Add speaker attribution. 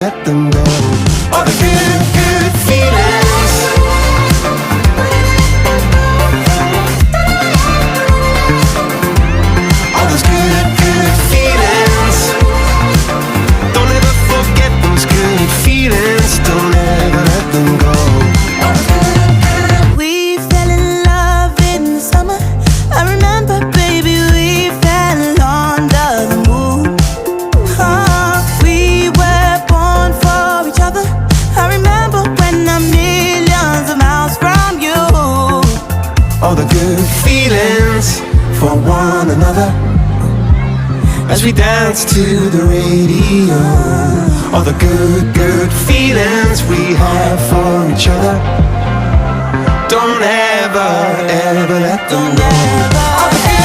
Speaker 1: let them go. All the good, good feelings. All those good, good feelings. Don't ever forget those good feelings. Don't ever let them go.
Speaker 2: We fell in love in the summer. I remember, baby, we fell under the moon. We were born for each other. I remember when I'm millions of miles from you.
Speaker 1: All the good feelings for one another as we dance to the radio. All the good, good feelings we have for each other. Don't ever, ever let them go.
Speaker 2: Never.